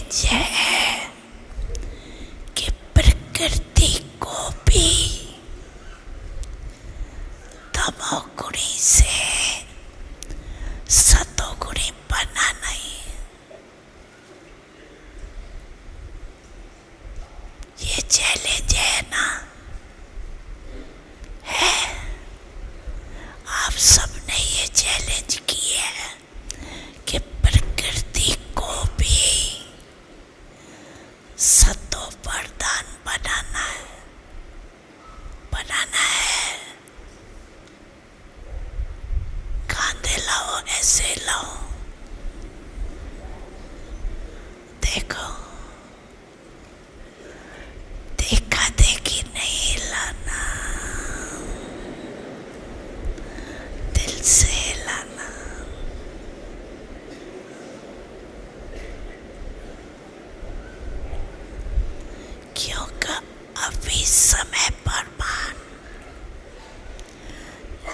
Challenge है कि प्रकृति को भी तमोगुणी से सतोगुणी बना नहीं। ये चैलेंज है ना, है। आप सबने ये चैलेंज किया है कि प्रकृति को भी सतो प्रधान बनाना है। कांधे लाओ, ऐसे लाओ, देखो, देखा देखी नहीं लाना, दिल से लाना। क्योंकि अभी समय पर मान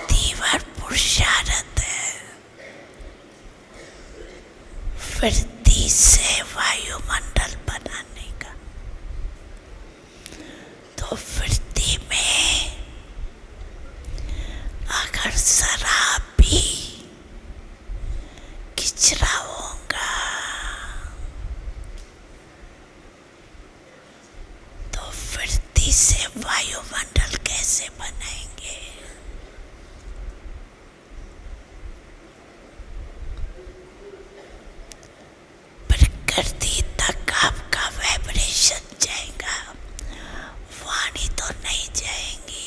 तीव्र पुरुषार्थ है। वृत्ति से वायुमंडल बनाने का। तो वृत्ति में अगर जरा भी किचरा होगा तो वृत्ति से वायुमंडल कैसे बनाएंगे? प्रकृति तक आपका वाइब्रेशन जाएगा, वाणी तो नहीं जाएंगी।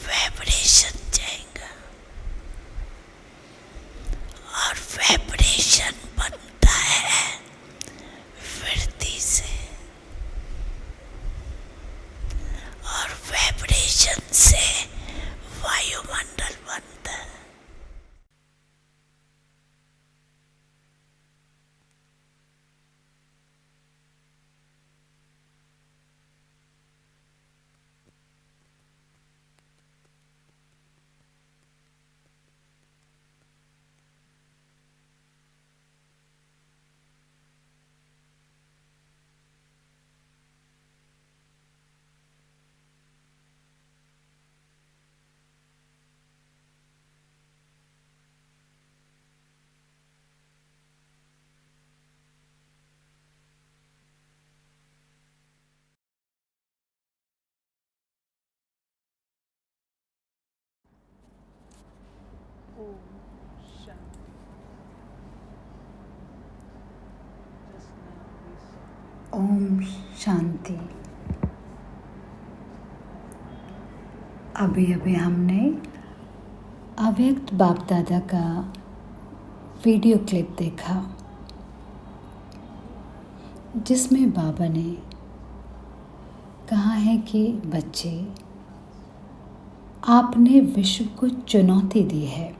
वाइब्रेशन जाएगा और वाइब्रेशन बनता है वृत्ति से, और वाइब्रेशन से वायुमंडल बनता है। ओम शांति। अभी अभी हमने अव्यक्त बाप दादा का वीडियो क्लिप देखा, जिसमें बाबा ने कहा है कि बच्चे, आपने विश्व को चुनौती दी है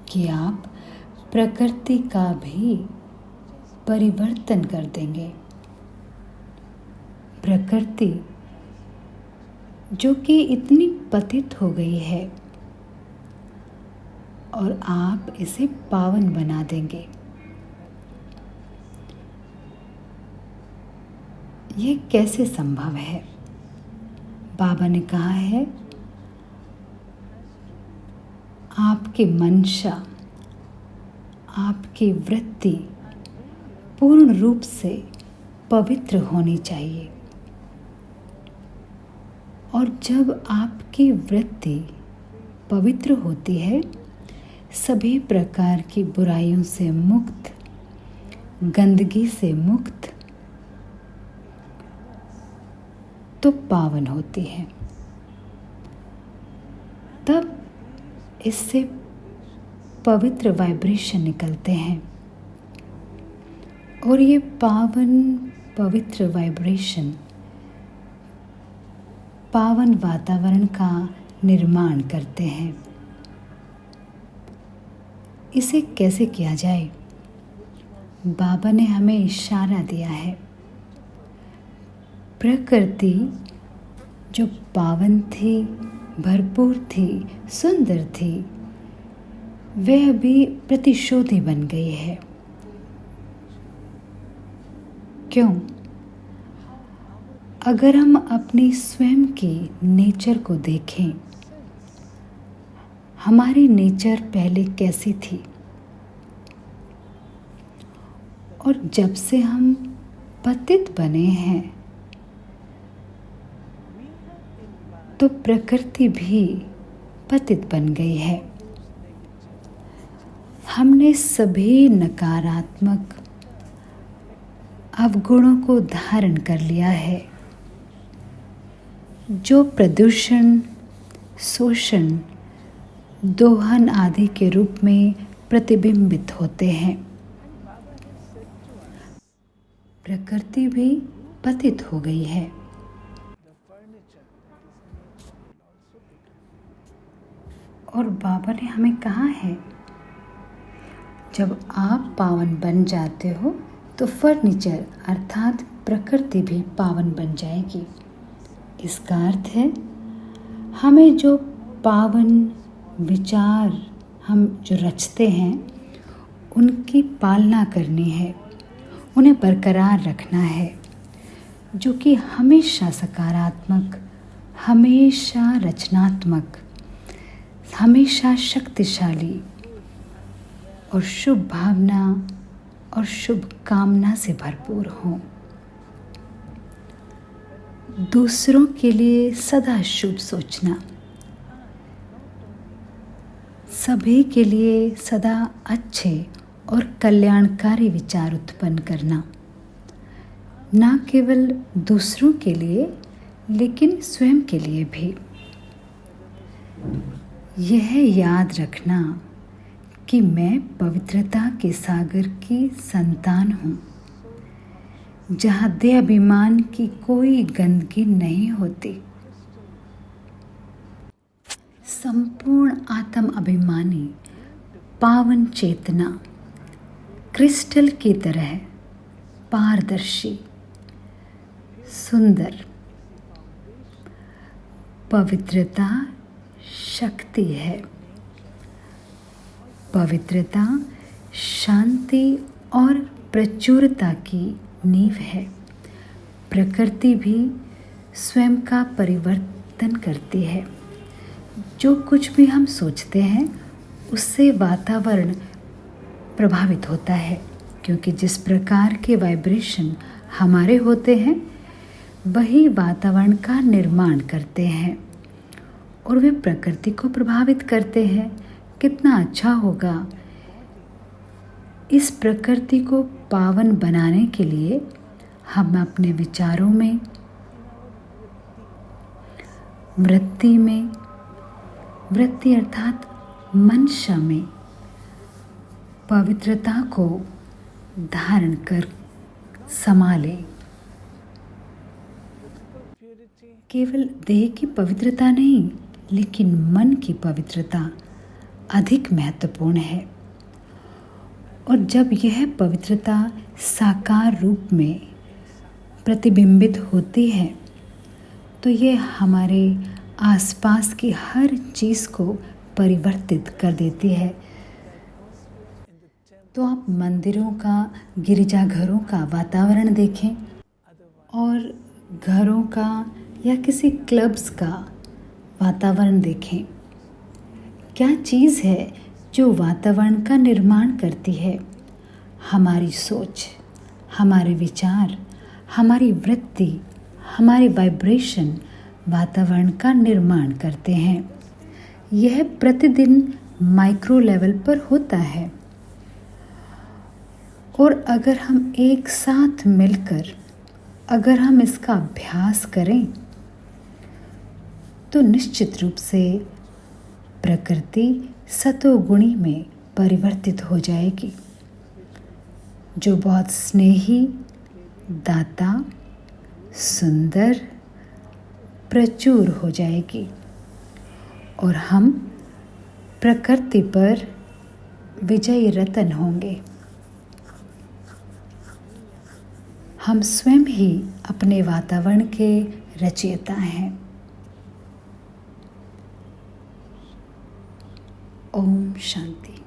कि आप प्रकृति का भी परिवर्तन कर देंगे। प्रकृति जो कि इतनी पतित हो गई है, और आप इसे पावन बना देंगे। ये कैसे संभव है? बाबा ने कहा है, आपकी मंशा, आपकी वृत्ति पूर्ण रूप से पवित्र होनी चाहिए। और जब आपकी वृत्ति पवित्र होती है, सभी प्रकार की बुराइयों से मुक्त, गंदगी से मुक्त, तो पावन होती है। तब इससे पवित्र वाइब्रेशन निकलते हैं, और ये पावन पवित्र वाइब्रेशन पावन वातावरण का निर्माण करते हैं। इसे कैसे किया जाए? बाबा ने हमें इशारा दिया है। प्रकृति जो पावन थी, भरपूर थी, सुंदर थी, वह अभी प्रतिशोधी बन गई है। क्यों? अगर हम अपनी स्वयं की नेचर को देखें, हमारी नेचर पहले कैसी थी और जब से हम पतित बने हैं तो प्रकृति भी पतित बन गई है। हमने सभी नकारात्मक अवगुणों को धारण कर लिया है, जो प्रदूषण, शोषण, दोहन आदि के रूप में प्रतिबिंबित होते हैं। प्रकृति भी पतित हो गई है। और बाबा ने हमें कहा है, जब आप पावन बन जाते हो तो फर्नीचर अर्थात प्रकृति भी पावन बन जाएगी। इसका अर्थ है हमें जो पावन विचार हम जो रचते हैं उनकी पालना करनी है, उन्हें बरकरार रखना है, जो कि हमेशा सकारात्मक, हमेशा रचनात्मक, हमेशा शक्तिशाली और शुभ भावना और शुभ कामना से भरपूर हों। दूसरों के लिए सदा शुभ सोचना, सभी के लिए सदा अच्छे और कल्याणकारी विचार उत्पन्न करना, न केवल दूसरों के लिए लेकिन स्वयं के लिए भी। यह याद रखना कि मैं पवित्रता के सागर की संतान हूँ, जहाँ देह अभिमान की कोई गंदगी नहीं होती। संपूर्ण आत्म अभिमानी पावन चेतना क्रिस्टल की तरह पारदर्शी, सुंदर। पवित्रता शक्ति है। पवित्रता शांति और प्रचुरता की नींव है। प्रकृति भी स्वयं का परिवर्तन करती है। जो कुछ भी हम सोचते हैं उससे वातावरण प्रभावित होता है, क्योंकि जिस प्रकार के वाइब्रेशन हमारे होते हैं वही वातावरण का निर्माण करते हैं और वे प्रकृति को प्रभावित करते हैं। कितना अच्छा होगा इस प्रकृति को पावन बनाने के लिए हम अपने विचारों में, वृत्ति अर्थात मंशा में पवित्रता को धारण कर संभालें। केवल देह की पवित्रता नहीं, लेकिन मन की पवित्रता अधिक महत्वपूर्ण है। और जब यह पवित्रता साकार रूप में प्रतिबिंबित होती है तो यह हमारे आसपास की हर चीज़ को परिवर्तित कर देती है। तो आप मंदिरों का, गिरजाघरों का वातावरण देखें और घरों का या किसी क्लब्स का वातावरण देखें। क्या चीज़ है जो वातावरण का निर्माण करती है? हमारी सोच, हमारे विचार, हमारी वृत्ति, हमारे वाइब्रेशन वातावरण का निर्माण करते हैं। यह प्रतिदिन माइक्रो लेवल पर होता है। और अगर हम एक साथ मिलकर अगर हम इसका अभ्यास करें तो निश्चित रूप से प्रकृति सतोगुणी में परिवर्तित हो जाएगी, जो बहुत स्नेही, दाता, सुंदर, प्रचुर हो जाएगी और हम प्रकृति पर विजयी रतन होंगे। हम स्वयं ही अपने वातावरण के रचयिता हैं। ओम शांति।